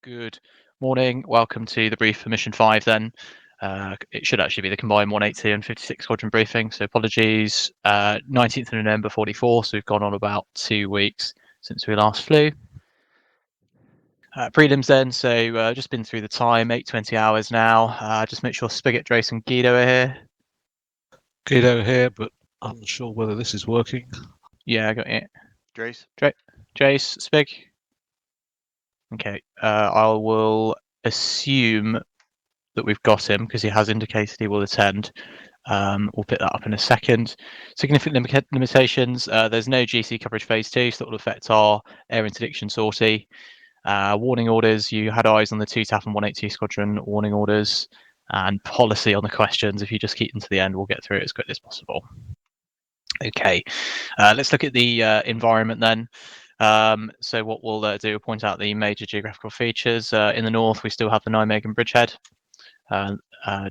Good morning. Welcome to the brief for Mission 5 then. It should actually be the combined 182 and 56 squadron briefing, so apologies. 19th of November 44, so we've gone on about 2 weeks since we last flew. Prelims then, so just been through the time, 8:20 hours now. Just make sure Spigot, Drace and Guido are here. Guido here, but unsure whether this is working. Yeah, I got it. Drace? Jace, Spig. Okay, I will assume that we've got him because he has indicated he will attend. We'll pick that up in a second. Significant limitations. There's no GC coverage phase 2, so that will affect our air interdiction sortie. Warning orders. You had eyes on the 2 TAF and 182 squadron warning orders, and policy on the questions. If you just keep them to the end, we'll get through it as quickly as possible. Okay, let's look at the environment then. So what we'll do, point out the major geographical features. In the north, we still have the Nijmegen bridgehead.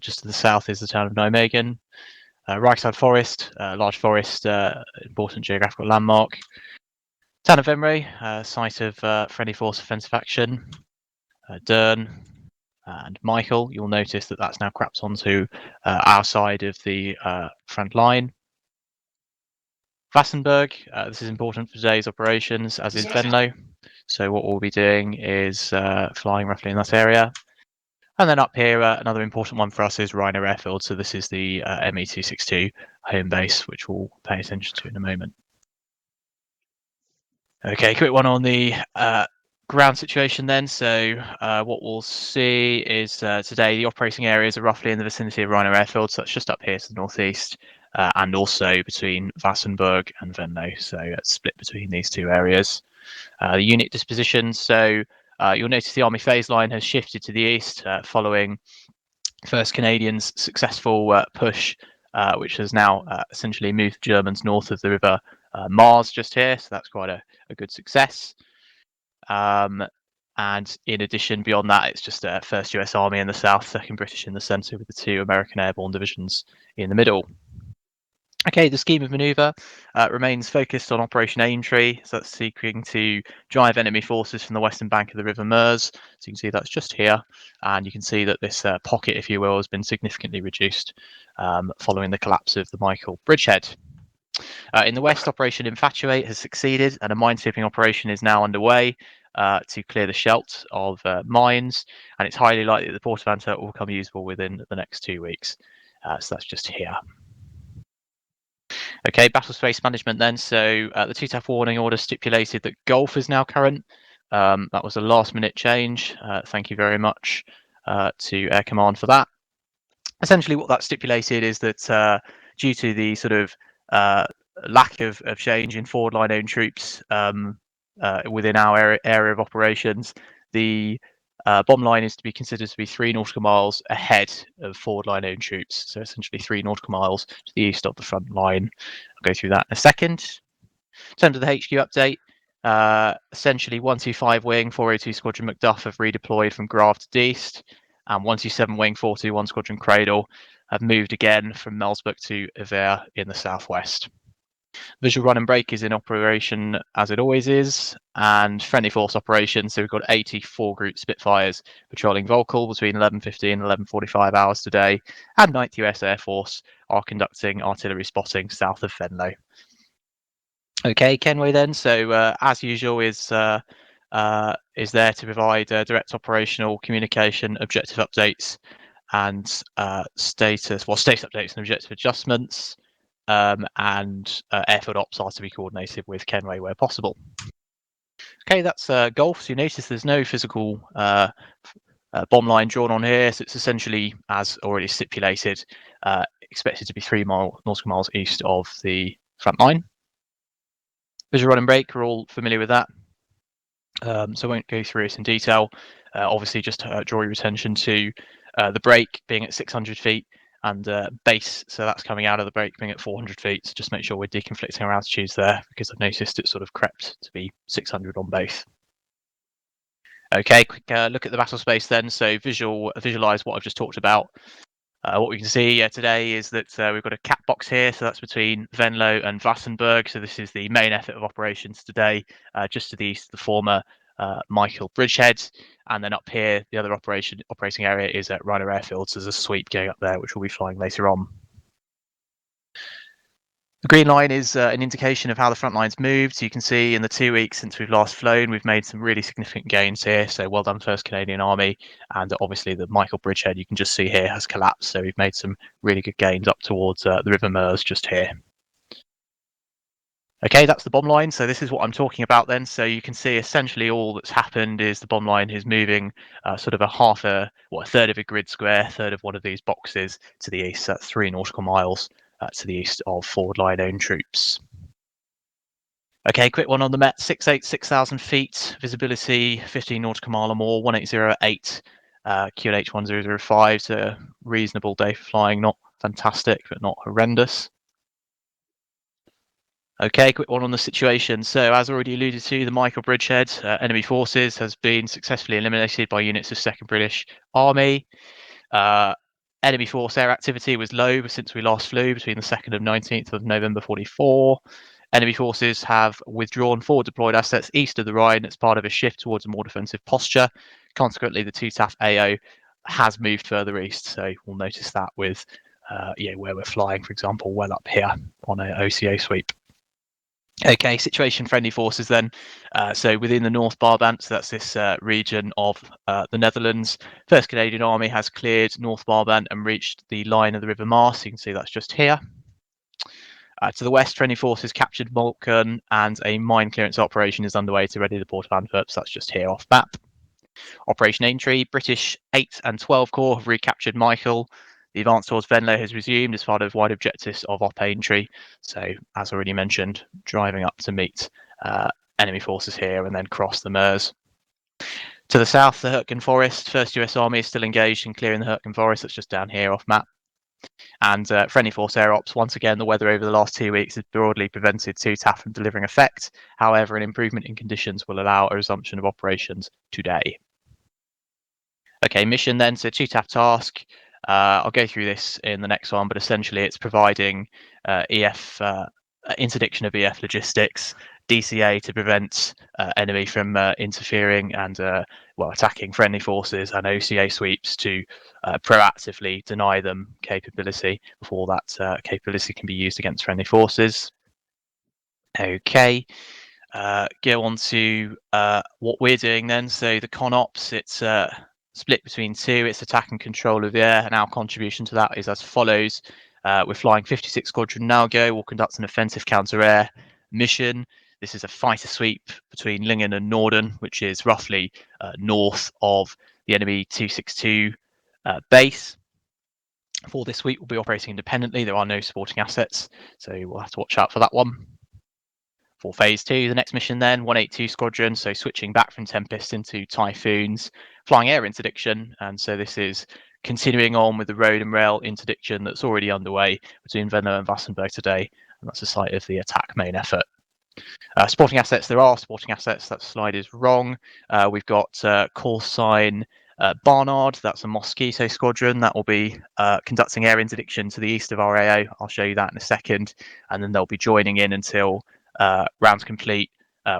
Just to the south is the town of Nijmegen. Rijkside Forest, large forest, important geographical landmark. Town of Venray, site of friendly force offensive action. Deurne and Michael, you'll notice that that's now crept onto our side of the front line. Vassenberg, this is important for today's operations, as is Venlo. So what we'll be doing is flying roughly in that area. And then up here, another important one for us is Reiner Airfield. So this is the ME262 home base, which we'll pay attention to in a moment. Okay, quick one on the ground situation then. So what we'll see is today the operating areas are roughly in the vicinity of Reiner Airfield. So it's just up here to the northeast and also between Vassenberg and Venlo. So it's split between these two areas. The unit disposition. So you'll notice the Army phase line has shifted to the east following 1st Canadians' successful push, which has now essentially moved Germans north of the river Mars just here. So that's quite a good success. And in addition, beyond that, it's just 1st US Army in the south, 2nd British in the centre, with the 2 American airborne divisions in the middle. Okay, the scheme of manoeuvre remains focused on Operation Aintree, so that's seeking to drive enemy forces from the western bank of the River Meuse. So you can see that's just here, and you can see that this pocket, if you will, has been significantly reduced following the collapse of the Michael bridgehead. In the west, Operation Infatuate has succeeded, and a mine-sweeping operation is now underway to clear the Scheldt of mines, and it's highly likely that the Port of Antwerp will become usable within the next 2 weeks. So that's just here. Okay, Battlespace management then. So the 2 TAF warning order stipulated that Golf is now current. That was a last-minute change. Thank you very much to Air Command for that. Essentially, what that stipulated is that due to the sort of lack of change in forward line owned troops within our area of operations, the bomb line is to be considered to be 3 nautical miles ahead of forward line owned troops. So essentially 3 nautical miles to the east of the front line. I'll go through that in a second. In terms of the HQ update, essentially 125 Wing, 402 Squadron Macduff have redeployed from Grave to Deist, and 127 Wing, 421 Squadron Cradle have moved again from Melsburg to Evere in the southwest. Visual run and break is in operation as it always is, and friendly force operations. So we've got 84 Group Spitfires patrolling Volkel between 11:15 and 11:45 hours today, and 9th US Air Force are conducting artillery spotting south of Venlo. Okay, Kenway then. So as usual is there to provide direct operational communication, objective updates, and status updates and objective adjustments. And airfield ops are to be coordinated with Kenway where possible. Okay, that's Golf. So you notice there's no physical bomb line drawn on here, so it's essentially, as already stipulated, expected to be 3 nautical miles east of the front line. Visual run and break, we're all familiar with that, so I won't go through it in detail. Obviously, just draw your attention to the break being at 600 feet and base, so that's coming out of the break being at 400 feet. So just make sure we're deconflicting our altitudes there, because I've noticed it sort of crept to be 600 on both. Okay, quick look at the battle space then. So visualize what I've just talked about. What we can see today is that we've got a cap box here, so that's between Venlo and Vassenberg. So this is the main effort of operations today, just to the east of the former Michael Bridgehead, and then up here, the other operating area is at Rhino Airfield. So there's a sweep going up there, which we'll be flying later on. The green line is an indication of how the front line's moved. So you can see in the 2 weeks since we've last flown, we've made some really significant gains here. So well done, 1st Canadian Army. And obviously the Michael Bridgehead, you can just see here, has collapsed. So we've made some really good gains up towards the River Meuse just here. Okay, that's the bomb line. So this is what I'm talking about then. So you can see essentially all that's happened is the bomb line is moving sort of a third of a grid square, third of one of these boxes to the east. That's 3 nautical miles to the east of forward line owned troops. Okay, quick one on the Met, 6,000 feet, visibility 15 nautical mile or more, 1808 QNH 1005. So a reasonable day for flying, not fantastic, but not horrendous. Okay, quick one on the situation. So, as already alluded to, the Michael Bridgehead, enemy forces, has been successfully eliminated by units of 2nd British Army. Enemy force air activity was low since we last flew between the 2nd and 19th of November 44. Enemy forces have withdrawn forward deployed assets east of the Rhine as part of a shift towards a more defensive posture. Consequently, the 2TAF AO has moved further east. So we'll notice that with where we're flying, for example, well up here on an OCA sweep. Okay, situation friendly forces then. So within the North Brabant, so that's this region of the Netherlands, 1st Canadian Army has cleared North Brabant and reached the line of the River Maas. You can see that's just here. To the west, friendly forces captured Malken, and a mine clearance operation is underway to ready the port of Antwerp. So that's just here off map. Operation Aintree, British 8 and 12 Corps have recaptured Michael. The advance towards Venlo has resumed as part of wide objectives of Op Aintree. So, as already mentioned, driving up to meet enemy forces here and then cross the Meuse. To the south, the Hurtgen Forest, 1st US Army is still engaged in clearing the Hurtgen Forest. That's just down here off map. And friendly force air ops, once again, the weather over the last 2 weeks has broadly prevented 2TAF from delivering effect. However, an improvement in conditions will allow a resumption of operations today. Okay, mission then, so 2TAF task. I'll go through this in the next one, but essentially it's providing interdiction of EF logistics, DCA to prevent enemy from interfering and attacking friendly forces, and OCA sweeps to proactively deny them capability before that capability can be used against friendly forces. Okay, go on to what we're doing then. So the CONOPS, it's split between 2. It's attack and control of the air, and our contribution to that is as follows. We're flying 56 Squadron Nalgo. We'll conduct an offensive counter-air mission. This is a fighter sweep between Lingen and Norden, which is roughly north of the enemy 262 base. For this sweep, we'll be operating independently. There are no supporting assets, so we'll have to watch out for that one. For phase 2, the next mission then, 182 Squadron, so switching back from Tempest into Typhoons, flying air interdiction, and so this is continuing on with the road and rail interdiction that's already underway between Venlo and Wassenberg today, and that's the site of the attack main effort. Supporting assets, there are supporting assets, that slide is wrong. We've got call sign Barnard, that's a Mosquito Squadron, that will be conducting air interdiction to the east of our AO. I'll show you that in a second, and then they'll be joining in until rounds complete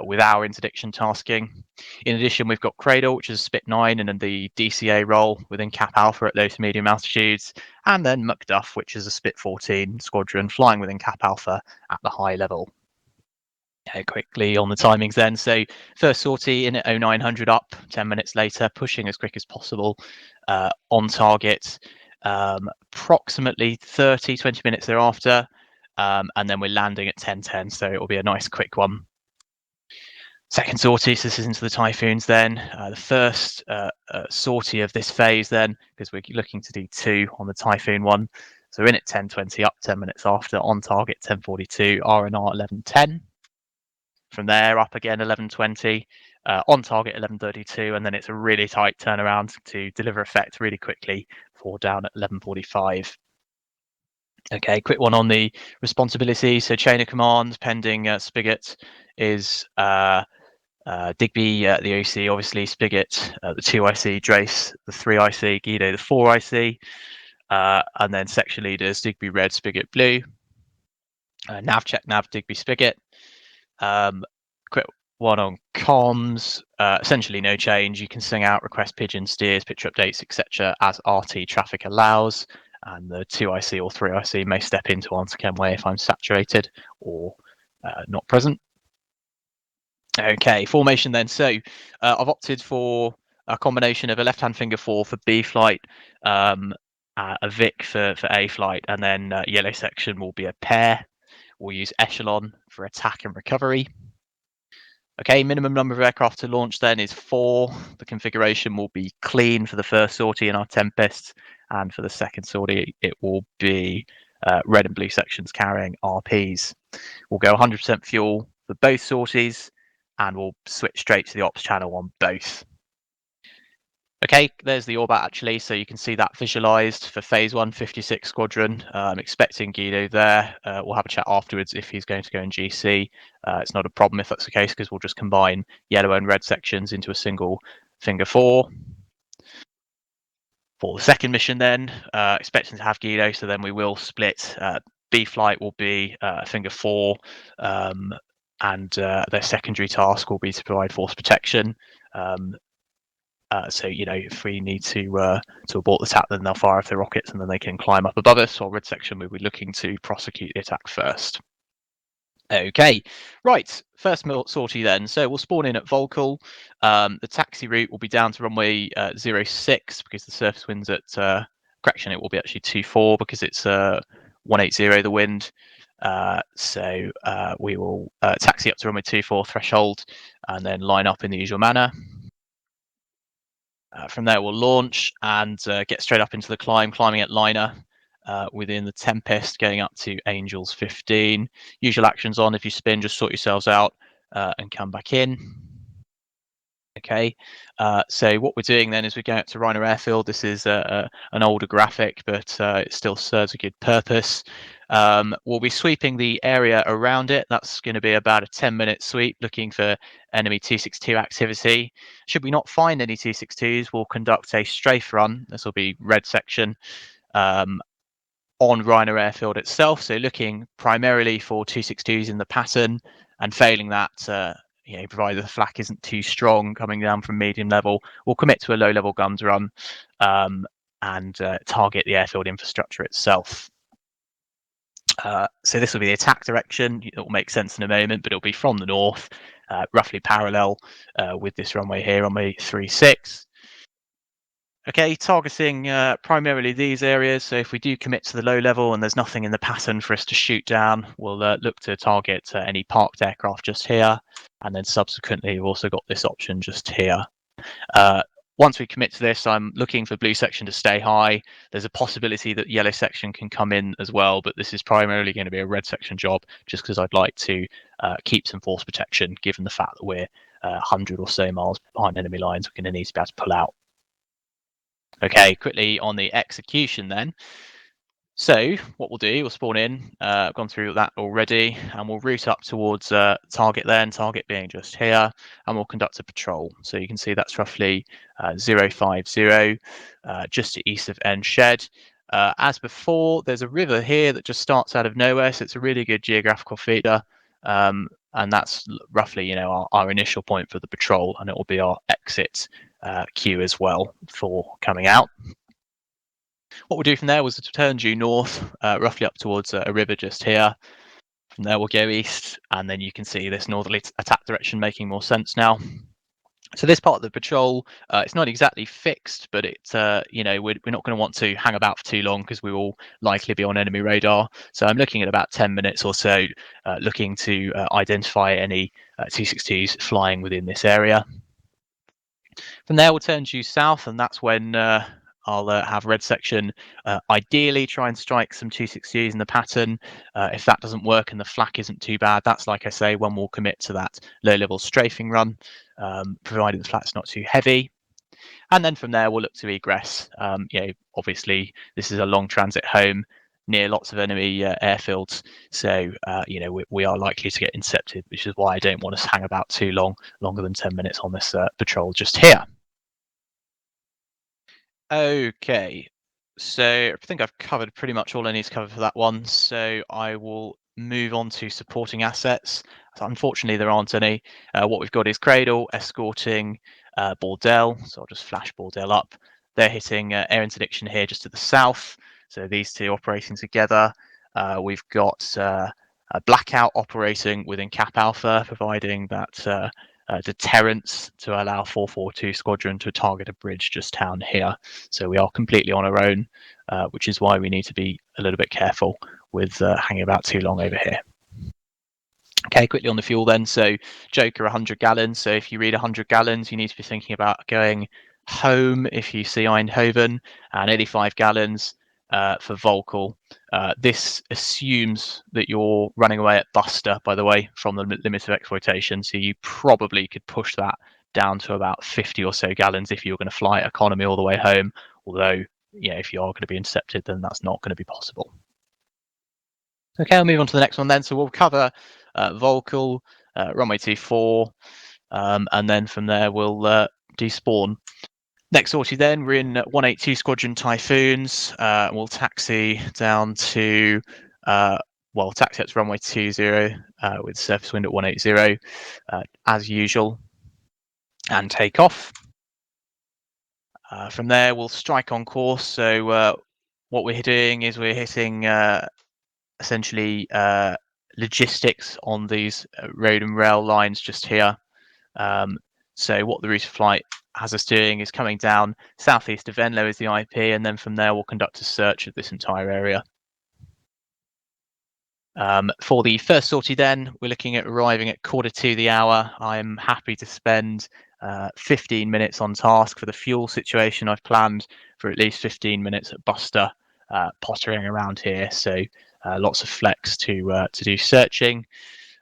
with our interdiction tasking. In addition, we've got Cradle, which is Spit 9 and the DCA role within Cap Alpha at low to medium altitudes, and then Macduff, which is a Spit 14 squadron flying within Cap Alpha at the high level. Okay, quickly on the timings then. So first sortie in at 0900 up, 10 minutes later, pushing as quick as possible on target, approximately 20 minutes thereafter. And then we're landing at 10:10, so it will be a nice quick one. Second sortie, so this is into the Typhoons then. The first sortie of this phase then, because we're looking to do 2 on the Typhoon one. So we're in at 10:20 up, 10 minutes after, on target 10:42, RNR 11:10. From there up again 11:20, on target 11:32, and then it's a really tight turnaround to deliver effect really quickly for down at 11:45. Okay, quick one on the responsibility. So chain of command pending Spigot is Digby, the OC, obviously Spigot, the 2 IC, Drace, the 3 IC, Guido, the 4 IC, and then section leaders Digby red, Spigot blue, nav check nav Digby Spigot. Quick one on comms, essentially no change. You can sing out request pigeon steers, picture updates, etc. as RT traffic allows, and the 2IC or 3IC may step into AnswerChem if I'm saturated or not present. Okay, formation then. So I've opted for a combination of a left-hand finger 4 for B flight, a Vic for A flight, and then yellow section will be a pair. We'll use echelon for attack and recovery. Okay, minimum number of aircraft to launch then is 4. The configuration will be clean for the first sortie in our Tempest, and for the second sortie it will be red and blue sections carrying RPs. We'll go 100% fuel for both sorties, and we'll switch straight to the ops channel on both. Okay, there's the Orbat actually, so you can see that visualized for phase 1, 56 Squadron. I'm expecting Guido there. We'll have a chat afterwards if he's going to go in GC. It's not a problem if that's the case, because we'll just combine yellow and red sections into a single finger 4. For the second mission then, expecting to have Guido, so then we will split. B flight will be finger 4, and their secondary task will be to provide force protection. So if we need to abort the attack, then they'll fire off their rockets, and then they can climb up above us. Or red section, we'll be looking to prosecute the attack first. Okay, right, first sortie then. So we'll spawn in at Volkel. The taxi route will be down to runway 06 because the surface wind's at correction. It will be actually 24 because it's 180 the wind. So we will taxi up to runway 24 threshold and then line up in the usual manner. From there, we'll launch and get straight up into the climbing at liner within the Tempest, going up to Angels 15. Usual actions on. If you spin, just sort yourselves out and come back in. Okay, so what we're doing then is we're going up to Reiner Airfield. This is an older graphic, but it still serves a good purpose. We'll be sweeping the area around it. That's going to be about a 10-minute sweep, looking for enemy 262 activity. Should we not find any 262s, we'll conduct a strafe run. This will be red section on Reiner Airfield itself. So looking primarily for 262s in the pattern, and failing that, provided the flak isn't too strong coming down from medium level, we'll commit to a low level guns run and target the airfield infrastructure itself. So this will be the attack direction. It will make sense in a moment, but it'll be from the north, roughly parallel with this runway here, runway 36. Okay, targeting primarily these areas. So if we do commit to the low level and there's nothing in the pattern for us to shoot down, we'll look to target any parked aircraft just here. And then subsequently, we've also got this option just here. Once we commit to this, I'm looking for blue section to stay high. There's a possibility that yellow section can come in as well, but this is primarily going to be a red section job, just because I'd like to keep some force protection, given the fact that we're 100 or so miles behind enemy lines. We're going to need to be able to pull out. Okay, quickly on the execution then. So what we'll do, we'll spawn in, I've gone through that already, and we'll route up towards target then, target being just here, and we'll conduct a patrol. So you can see that's roughly 050, just to east of N Shed. As before, there's a river here that just starts out of nowhere, so it's a really good geographical feeder, and that's roughly our initial point for the patrol, and it will be our exit queue as well for coming out. What we'll do from there was to turn due north, roughly up towards a river just here. From there we'll go east, and then you can see this northerly attack direction making more sense now. So this part of the patrol, it's not exactly fixed, but it's we're not going to want to hang about for too long because we will likely be on enemy radar. So I'm looking at about 10 minutes or so, looking to identify any 262s flying within this area. From there, we'll turn due south, and that's when I'll have red section ideally try and strike some 260s in the pattern. If that doesn't work and the flak isn't too bad, that's, like I say, when we'll commit to that low level strafing run, provided the flak's not too heavy. And then from there, we'll look to egress. Obviously, this is a long transit home near lots of enemy airfields, so we are likely to get intercepted, which is why I don't want to hang about too long, longer than 10 minutes on this patrol just here. Okay, so I think I've covered pretty much all I need to cover for that one, so I will move on to supporting assets. So unfortunately, there aren't any. What we've got is Cradle escorting Bordel. So I'll just flash Bordel up. They're hitting air interdiction here just to the south. So these two operating together. We've got a Blackout operating within Cap Alpha, providing that deterrence to allow 442 Squadron to target a bridge just down here. So we are completely on our own, which is why we need to be a little bit careful with hanging about too long over here. Okay, quickly on the fuel then. So Joker 100 gallons. So if you read 100 gallons, you need to be thinking about going home if you see Eindhoven, and 85 gallons for Volkel. This assumes that you're running away at Buster, by the way, from the limit of exploitation. So you probably could push that down to about 50 or so gallons if you're going to fly economy all the way home. Although, if you are going to be intercepted, then that's not going to be possible. Okay, I'll move on to the next one then. So we'll cover Volkel, runway 24, and then from there we'll despawn. Next sortie then, we're in 182 Squadron Typhoons. We'll taxi down to, taxi up to runway 20 with surface wind at 180 as usual, and take off. From there, we'll strike on course. So what we're doing is we're hitting essentially logistics on these road and rail lines just here. So what the route of flight has us doing is coming down southeast of Venlo is the IP, and then from there we'll conduct a search of this entire area. For the first sortie then, we're looking at arriving at 1:45 the hour. I'm happy to spend 15 minutes on task. For the fuel situation, I've planned for at least 15 minutes at Buster, pottering around here. So lots of flex to do searching,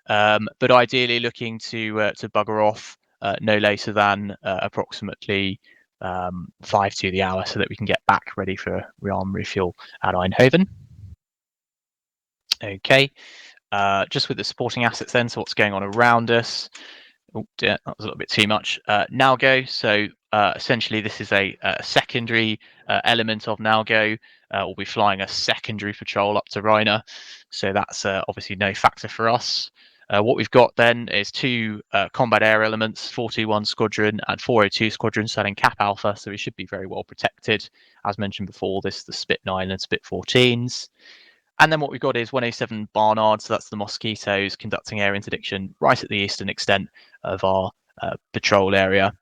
but ideally looking to bugger off no later than approximately 5:02 the hour, so that we can get back ready for rearm refuel at Eindhoven. Okay, just with the supporting assets then, so what's going on around us? Oh dear, that was a little bit too much. Nalgo, so essentially this is a secondary element of Nalgo. We'll be flying a secondary patrol up to Rainer, so that's obviously no factor for us. What we've got then is two combat air elements, 421 Squadron and 402 Squadron, setting Cap Alpha, so we should be very well protected. As mentioned before, this is the Spit 9 and Spit 14s. And then what we've got is 107 Barnard, so that's the Mosquitoes conducting air interdiction right at the eastern extent of our patrol area.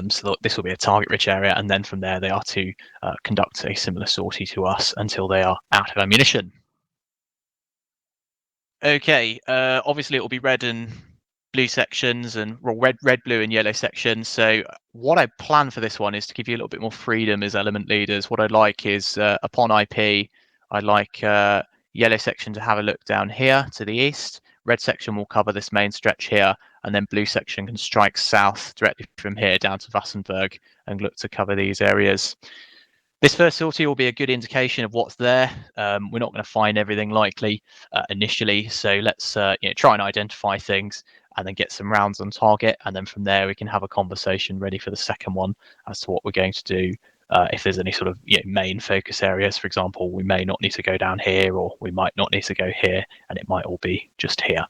So this will be a target-rich area, and then from there they are to conduct a similar sortie to us until they are out of ammunition. Okay, obviously it will be red and blue sections, and red, blue, and yellow sections. So what I plan for this one is to give you a little bit more freedom as element leaders. What I'd like is upon IP, I'd like yellow section to have a look down here to the east. Red section will cover this main stretch here, and then blue section can strike south directly from here down to Wassenberg and look to cover these areas. This first sortie will be a good indication of what's there. We're not going to find everything likely initially, so let's try and identify things and then get some rounds on target, and then from there we can have a conversation ready for the second one as to what we're going to do. If there's any sort of main focus areas, for example, we may not need to go down here, or we might not need to go here, and it might all be just here.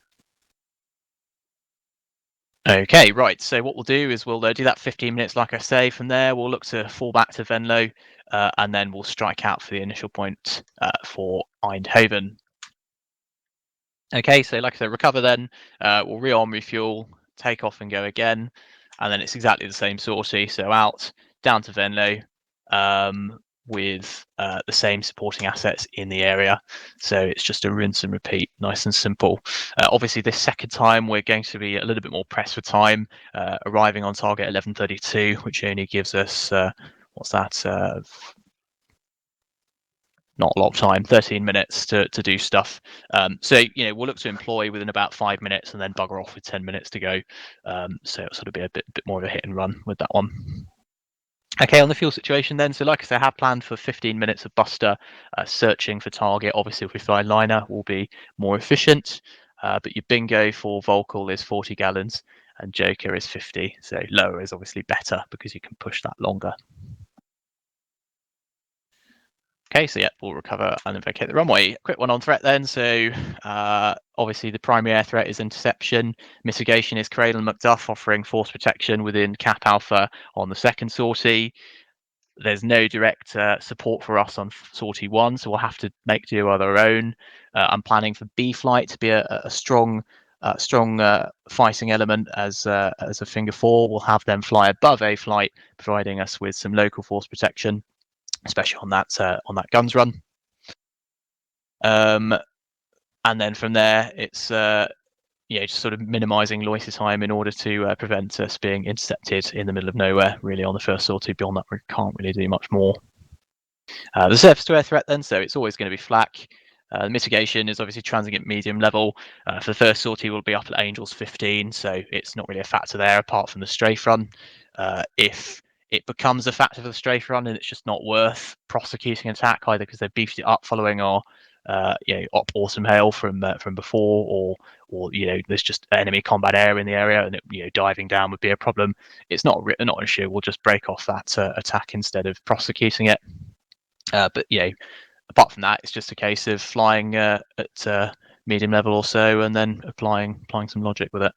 Okay, right. So what we'll do is we'll do that 15 minutes, like I say. From there, we'll look to fall back to Venlo, and then we'll strike out for the initial point for Eindhoven. Okay, so like I said, recover then. We'll rearm, refuel, take off and go again. And then it's exactly the same sortie. So out, down to Venlo, with the same supporting assets in the area. So it's just a rinse and repeat, nice and simple. Obviously, this second time we're going to be a little bit more pressed for time, arriving on target 11:32, which only gives us what's that? Not a lot of time, 13 minutes to do stuff. So we'll look to employ within about 5 minutes and then bugger off with 10 minutes to go. So it'll sort of be a bit more of a hit and run with that one. Okay, on the fuel situation then, so like I said, I have planned for 15 minutes of Buster searching for target. Obviously, if we fly liner, will be more efficient, but your bingo for Volkel is 40 gallons and Joker is 50, so lower is obviously better because you can push that longer. Okay, so yeah, we'll recover and then vacate the runway. Quick one on threat then. So obviously the primary air threat is interception. Mitigation is Cradle and Macduff offering force protection within Cap Alpha on the second sortie. There's no direct support for us on sortie 1, so we'll have to make do with our own. I'm planning for B flight to be a strong fighting element as a finger 4. We'll have them fly above A flight, providing us with some local force protection, especially on that guns run. And then from there, it's just sort of minimising loiter time in order to prevent us being intercepted in the middle of nowhere. Really, on the first sortie. Beyond that, we can't really do much more. The surface to air threat then, so it's always going to be flak. The mitigation is obviously transient medium level. For the first sortie, we'll be up at Angels 15, so it's not really a factor there apart from the strafe run. If it becomes a factor for the strafe run, and it's just not worth prosecuting an attack, either because they've beefed it up following our op awesome hail from before, or there's just enemy combat air in the area, and diving down would be a problem. It's not an issue. We'll just break off that attack instead of prosecuting it. But apart from that, it's just a case of flying at medium level or so, and then applying some logic with it.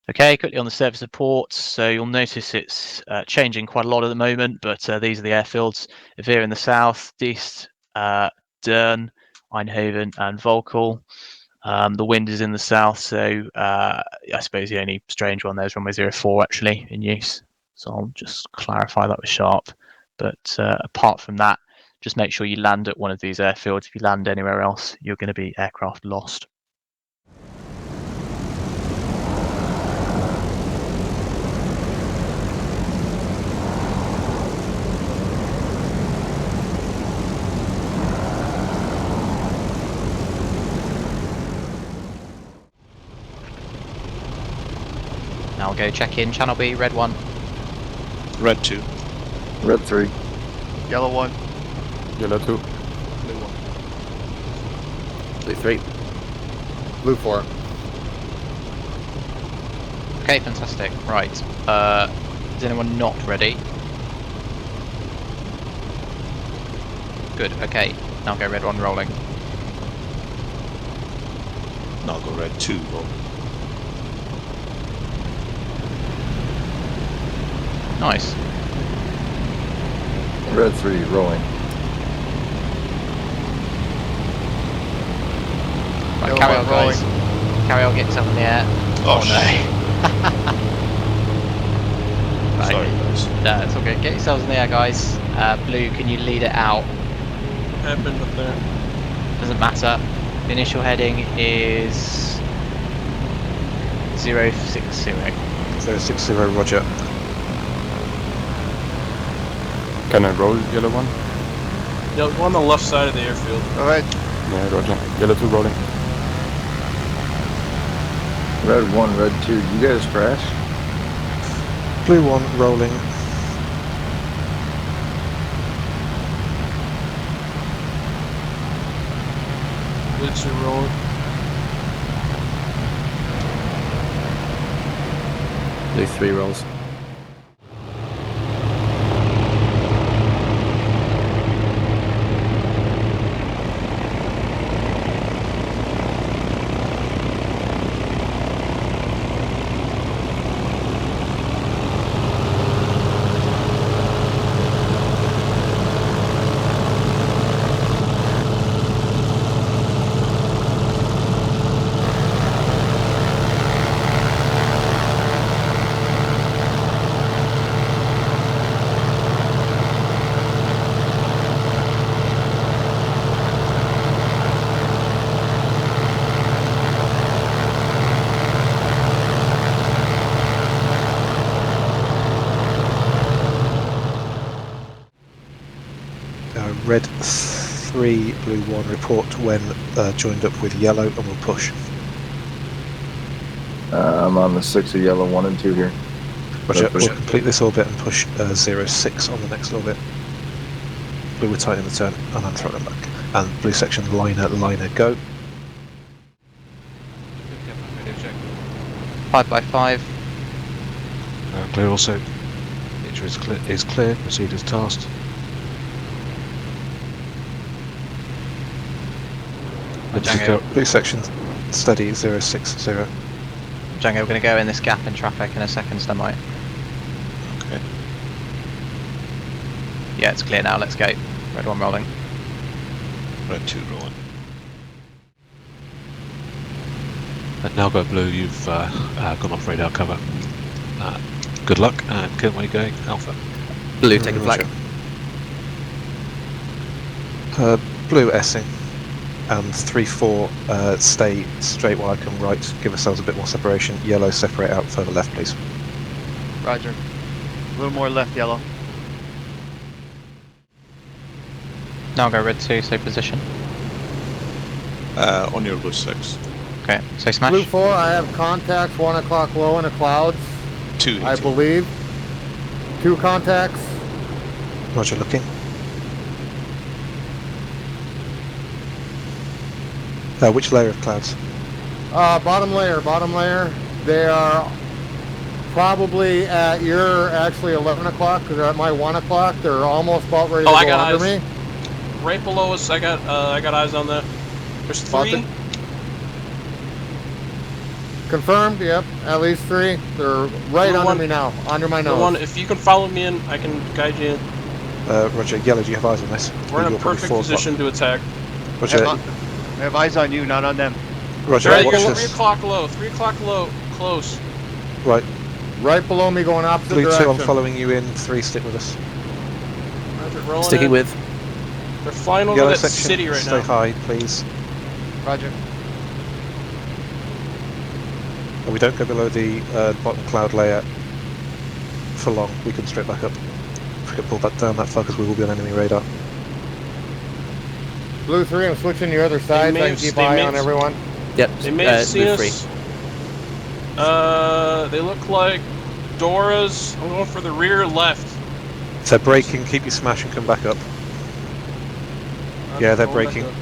Okay, quickly on the service reports. So you'll notice it's changing quite a lot at the moment, but these are the airfields: Veer in the south, Diest, Deurne, Eindhoven, and Volkel. The wind is in the south, so I suppose the only strange one there is runway 04 actually in use. So I'll just clarify that with Sharp. But apart from that, just make sure you land at one of these airfields. If you land anywhere else, you're going to be aircraft lost. Now I'll go check in. Channel B, red 1. Red 2. Red 3. Yellow 1. Yellow 2. Blue 1. Blue 3. Blue 4. Okay, fantastic. Right. Is anyone not ready? Good, okay. Now go red 1 rolling. No, I'll go red 2 rolling. Nice. Red 3 rolling. Right, carry on, guys. Carry on, get yourself in the air. Oh, no. Right. Sorry, guys. No, it's all good. Get yourselves in the air, guys. Blue, can you lead it out? Hairpin up there. Doesn't matter. The initial heading is 060. 060, roger. Can I roll yellow 1? Yeah, go on the left side of the airfield. Alright. Yeah, roger. Yellow 2 rolling. Red 1, red 2. You guys crash? Blue 1 rolling. Blue 2 rolling. Blue 3 rolls. Red 3, blue 1, report when joined up with yellow, and we'll push. I'm on the 6 of yellow 1 and 2 here. Roger, we'll complete this orbit and push 06 on the next orbit. Blue, we're tightening the turn, and I'm throwing them back. And blue section, liner, go. 5x5. Clear also. Picture is clear. Proceed as tasked. Django. Blue section, steady 060. Django, we're going to go in this gap in traffic in a second, Stemite. Okay. Yeah, it's clear now, let's go. Red 1 rolling. Red 2 rolling. And now go blue, you've gone off radar cover. Good luck, and Kim, where are you going? Alpha. Blue, take a flag. Blue Essing and 3-4 stay straight while I come right, give ourselves a bit more separation. Yellow, separate out further left, please. Roger. A little more left, yellow. Now go red 2, so position. On your blue 6. Okay, so smash. Blue 4, I have contacts, 1 o'clock low in the clouds, 2. I believe. 2 contacts. Roger, looking. Which layer of clouds? Bottom layer. They are probably at your actually 11 o'clock, because they're at my 1 o'clock. They're almost about ready to go under me. Right below us, I got eyes on that. There's 3. Confirmed, yep, at least 3. They're right under me now, under my nose. If you can follow me in, I can guide you in. Roger, Yellow, do you have eyes on this? We're in a perfect position to attack. Roger, I have eyes on you, not on them. Roger, Right, watch you're 3 this. o'clock low, 3 o'clock low, close. Right, Right below me, going opposite blue 2, direction. I'm following you in. 3, stick with us. Roger, rolling Sticking in. with. They're flying over Yellow that section, city right stay now. high, please. Roger. And we don't go below the bottom cloud layer for long. We can straight back up. If we can pull that down that far, because we will be on enemy radar. Blue 3, I'm switching the other side so I can keep eye on everyone. Yep. They may have seen blue us. 3. They look like Dora's. I'm going for the rear left. If they're braking, keep your smash and come back up. Yeah, they're Going back braking. up.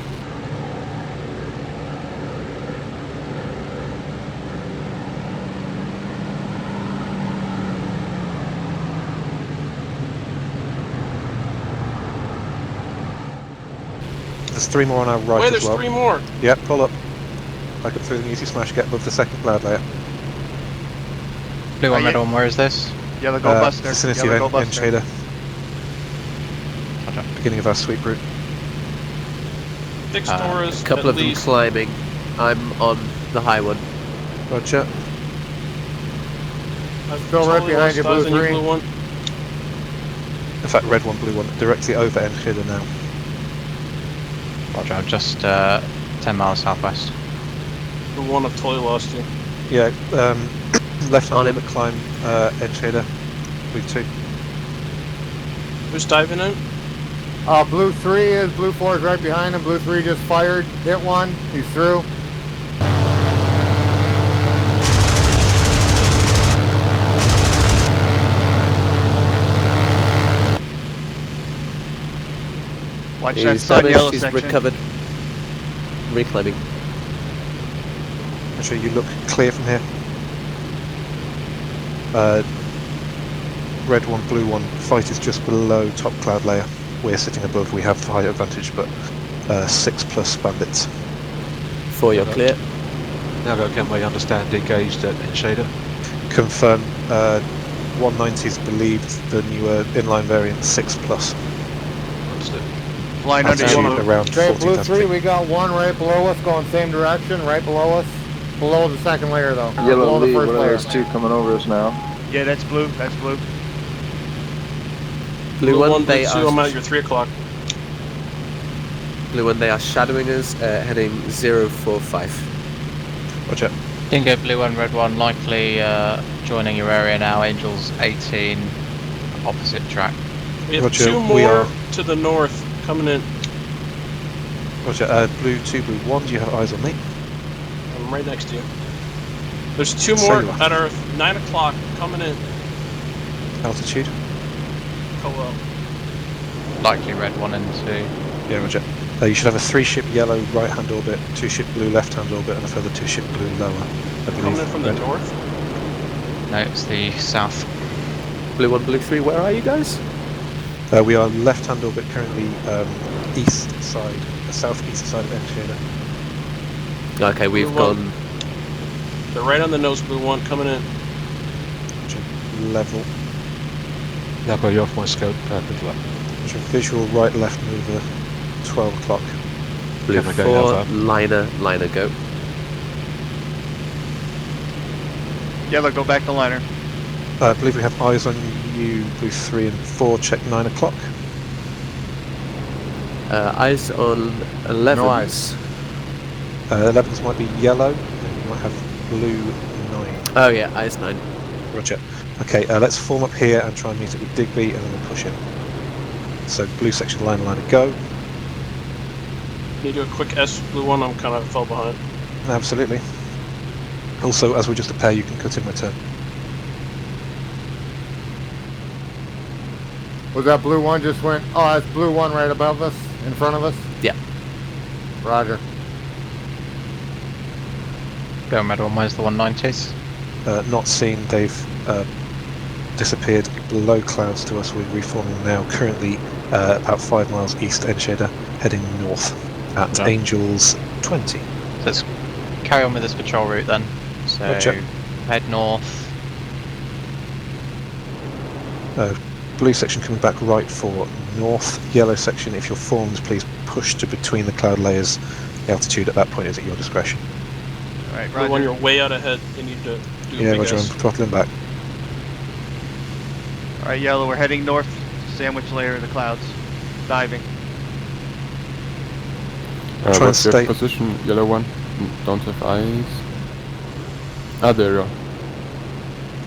There's 3 more on our right Wait, as there's well. 3 more. Yep, pull up. Back up through the easy smash, get above the second cloud layer. Blue 1, yeah. red 1, where is this? Yellow go buster. Vicinity Yellow of go end buster. shader. Beginning of our sweep route. 6 Dora's A couple at of them least. climbing. I'm on the high one. Roger. Still right behind you, blue 3. Blue 1. In fact, red 1, blue 1, directly over end shader now. Roger, I'm just 10 miles southwest. Blue 1, I've totally lost you. Yeah, left On hand him. climb end shader. Blue 2. Who's diving in? Blue 3 is, blue 4 is right behind him. Blue 3 just fired, hit 1, he's through. Watch that He's sun damaged, yellow he's section. recovered. Reclaiming. Make sure you look clear from here. Red 1, blue 1. Fight is just below top cloud layer. We're sitting above. We have high advantage, but 6+ bandits. 4, you're clear. Now go again where you understand engaged at in shader. Confirm. 190 is believed the newer inline variant 6+. Understood. Flying under Altitude you. around Okay, 40 blue times 3, peak. we got 1 right below us, going same direction, right below us. Below the second layer though. Yellow below the lead, first one of layer. those 2 coming over us now. Yeah, that's blue. That's blue. Blue 1, they Blue 2, are. I'm at your 3 o'clock. Blue 1, they are shadowing us, heading 045. Roger. Dingo, blue 1, red 1, likely joining your area now. Angels 18, opposite track. We have Roger, 2 we more are- to the north coming in. Roger. Blue 2, blue 1. Do you have eyes on me? I'm right next to you. There's 2 So more you are. at our 9 o'clock coming in. Altitude. Hello. Likely red 1 and 2. Yeah, Roger. You should have a 3-ship yellow right-hand orbit, 2-ship blue left-hand orbit, and a further 2-ship blue lower. I Coming believe. in from the Red. north. No, it's the south. Blue 1, blue 3, where are you guys? We are left-hand orbit currently east side, southeast side of end shader. Okay, we've Blue one. gone. They're right on the nose, blue one, coming in. Level. Now go, you're off my scope. Good luck. Visual right left mover. 12 o'clock. Blue Can I go 4, Alpha? liner, go. Yellow, go back to liner. I believe we have eyes on you, blue 3 and 4, check 9 o'clock. Eyes on 11. No eyes. 11s might be yellow, and you might have blue 9. Oh yeah, eyes 9. Roger. Okay, let's form up here and try and meet it with Digby, and then we'll push in. So blue section liner, go. Can you do a quick S, blue one? I'm kind of fell behind. Absolutely. Also, as we're just a pair, you can cut in my turn. Was that blue one just went? Oh, that's blue one right above us, in front of us? Yeah. Roger. Go red one, where's the 190s? Not seen, they've disappeared below clouds to us. We're reforming now, currently about 5 miles east Enschede, heading north at Okay. Angels 20. So let's carry on with this patrol route then. So Roger. head north. Blue section coming back right for north. Yellow section, if you're formed, please push to between the cloud layers. The altitude at that point is at your discretion. Alright, Blue one, Roger. you're way out ahead. You need to do a Yeah, big Roger, I'm S. throttling back. Alright, Yellow, we're heading north. Sandwich layer of the clouds. Diving. Try and What's your stay- position, yellow one? Don't have eyes. Ah, there you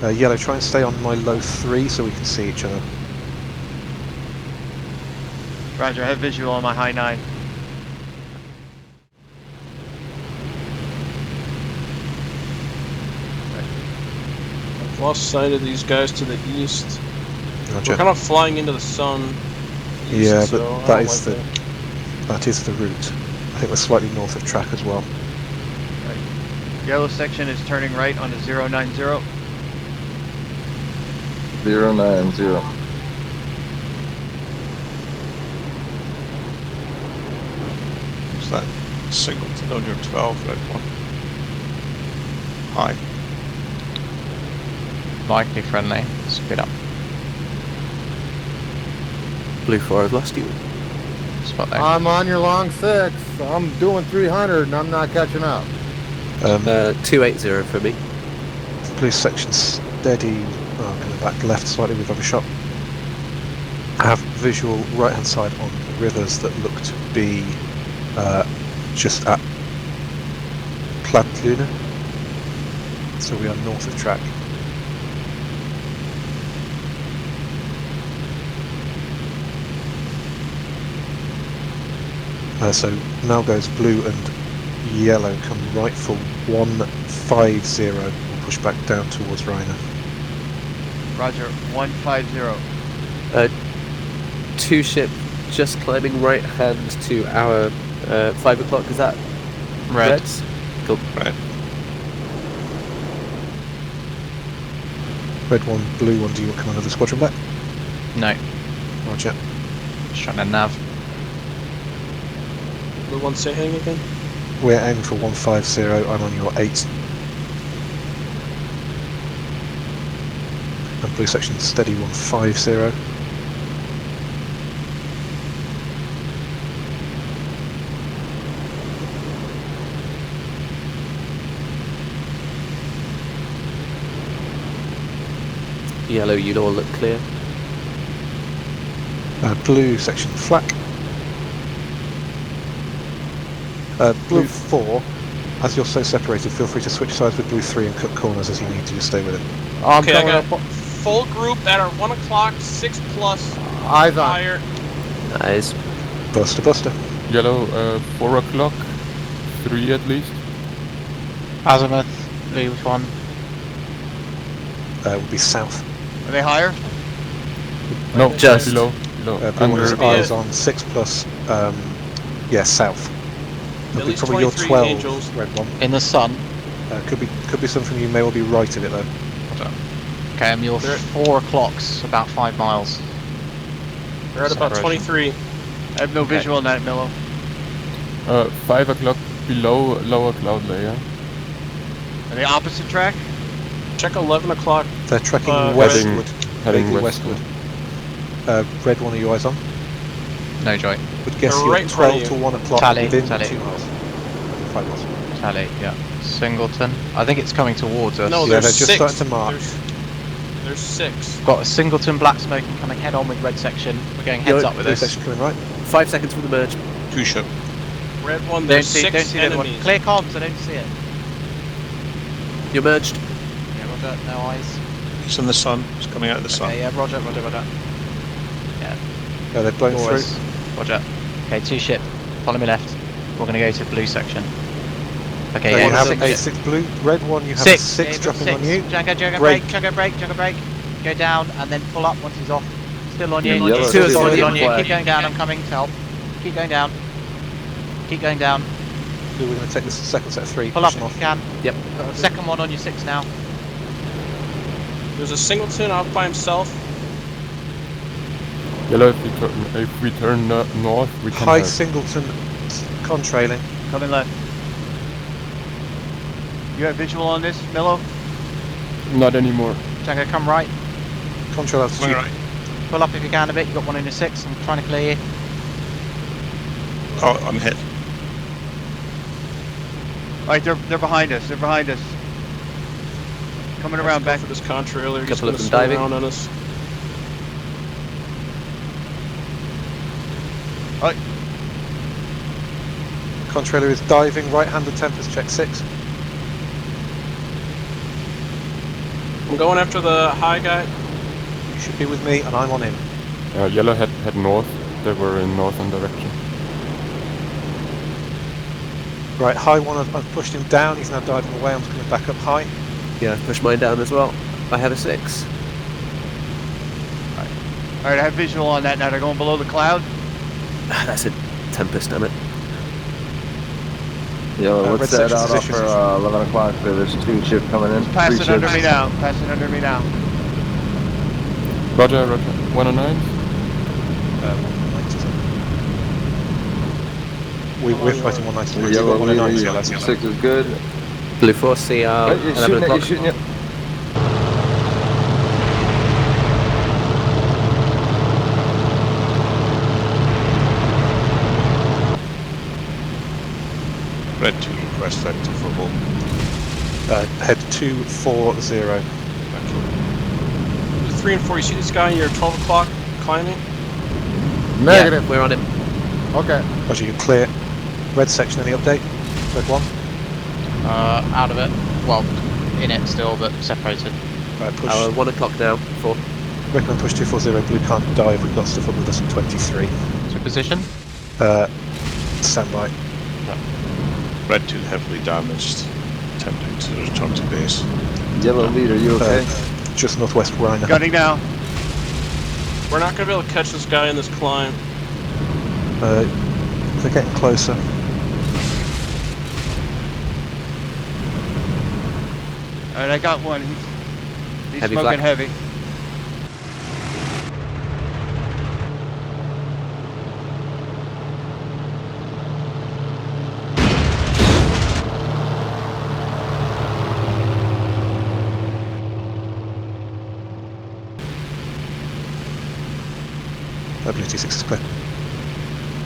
are. Yellow, try and stay on my low 3 so we can see each other. Roger, I have visual on my high 9. I've lost sight of these guys to the east. Roger. We're kind of flying into the sun. East, Yeah, so but I that don't is like that is the route. I think we're slightly north of track as well. Yellow section is turning right on a 090. 090. What's that? Singleton on your 12, red one. Hi. Likely friendly. Speed up. Blue 4, I've lost you. Spot there. I'm on your long 6. I'm doing 300 and I'm not catching up. 280 for me. Blue section steady. Oh, coming back left slightly with a shot. I have visual right hand side on the rivers that look to be just at Plantluna. So we are north of track. So now goes blue and yellow come right for 150. We'll push back down towards Reiner. Roger, 150. 2 ship just climbing right hand to our 5 o'clock, is that Red. reds? Cool. Red one, blue one, do you want to come under the squadron back? No. Roger. Just trying to nav. Blue one, say hang again. We're aiming for 150, I'm on your 8. And blue section steady 150. Yellow, you all look clear. Blue section flak. Blue 4, as you're so separated, feel free to switch sides with blue 3 and cut corners as you need to, just stay with it. I'm Okay, I coming got up. full group at our 1 o'clock, 6 plus, Eyes on. higher. Nice. Buster. Yellow, 4 o'clock. 3 at least. Azimuth, blue one. Will be south. Are they higher? No, Just. below. Blue Under. one's Under. eyes on 6 plus, yeah, south. At It'll be least probably your 23 12, angels. red one. In the sun. Could be some from you, may well be right of it though. Okay, your They're- 4 o'clock's about 5 miles. They're at about Separation. 23. I have no Okay. visual on that, Milo. 5 o'clock. below lower cloud layer. Are they opposite track? Check 11 o'clock. They're trekking Red. westward. Heading vaguely westward. Red, one of you eyes on? No joy. Would guess They're you're right in front 12 of to you. 1 o'clock Tally, within tally. 2 miles. 5 miles. Tally, yeah. Singleton. I think it's coming towards us. No, Yeah, there's they're just 6. starting to mark. There's 6. Got a Singleton black smoking coming head on with red section. We're going heads up with Blue this. section coming right. 5 seconds from the merge. 2 ship. Red one, Don't there's see 6 the other one. enemies. Clear comms, I don't see it. You're merged. Yeah, Roger, no eyes. It's in the sun. It's coming out of the sun. Okay, yeah, Roger. Yeah, they're blowing through. Boys. Roger. Okay, 2 ship. Follow me left. We're going to go to the blue section. Okay, They yeah, will have six. a 6 blue. Red one, you have a 6 Yeah, dropping six. on you. Django Brake. brake. Go down and then pull up once he's off. Still on you. Yellow, Still still on on you. you. Keep going down. I'm coming to help. Keep going down. Keep going down. Blue, we're going to take this second set of 3. Pull up pushing if you off. can. Yep. Second one on your 6 now. There's a Singleton out by himself. Yellow, if we turn north, we can High have. Singleton contrailing. Coming left. You have visual on this, Milo? Not anymore. Django, come right. Contrail altitude. Coming right. Pull up if you can a bit. You've got one in your 6. I'm trying to clear you. Oh, I'm hit. Alright, they're behind us. They're behind us. Coming around back. for this contrailer. He's Couple of gonna them swing diving. around on us. Contrailer is diving. Right-handed Tempest, check 6. I'm going after the high guy. You should be with me, and I'm on him. Yellow head north. They were in northern direction. Right, high one, I've pushed him down. He's now diving away. I'm just going to back up high. Yeah, I've pushed mine down as well. I had a 6. Alright, I have visual on that now. They're going below the cloud. That's a Tempest, damn it. Yo, red what's that section out position. for 11 o'clock? There's a 2 ship coming in. Pass 3 it under ships. me now. Pass it under me now. Roger, 109. We're fighting 190. We've Yellow, got 109. yellow, 6 is good. Blue 4, CR, Right, you're 11 shooting it, o'clock. you're shooting it. Red 2 request vector for hull. Head 240. Thank you. 3 and 4. You see this guy? You're 12 o'clock climbing. Negative. Yeah, we're on him. Okay. Roger, you clear. Red section, any update? Red 1. Out of it. Well, in it still, but separated. Right, push. 1 o'clock now. 4. Recommend push 240. Blue can't dive. We've got stuff up with us at 23. So position. Stand by. Red 2 heavily damaged. Attempting to return to base. Yellow lead, are you okay? Just northwest Rhino. Gunning now. We're not gonna be able to catch this guy in this climb. They're getting closer. Alright, I got one. He's Heavy smoking flak. heavy. WT6 is clear.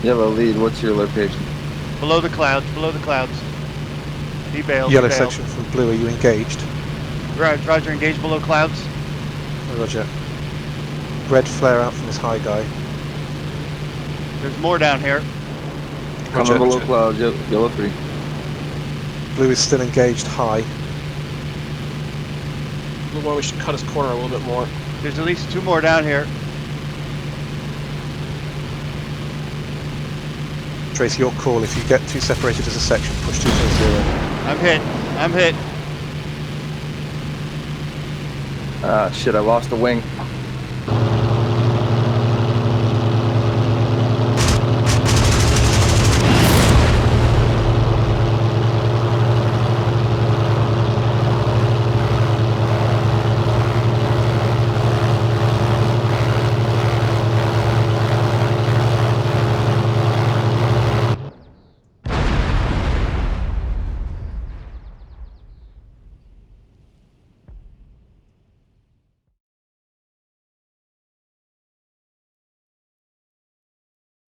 Yellow lead, what's your location? Below the clouds. Below the clouds. He bailed. Yellow he bailed. section from blue, are you engaged? Right, Roger, engage below clouds. Roger. Red flare out from this high guy. There's more down here. Coming below clouds, yellow 3. Blue is still engaged high. Blue one, we should cut his corner a little bit more. There's at least 2 more down here. Trace, your call. If you get 2 separated as a section, push 240. I'm hit. I'm hit. Ah, shit, I lost a wing.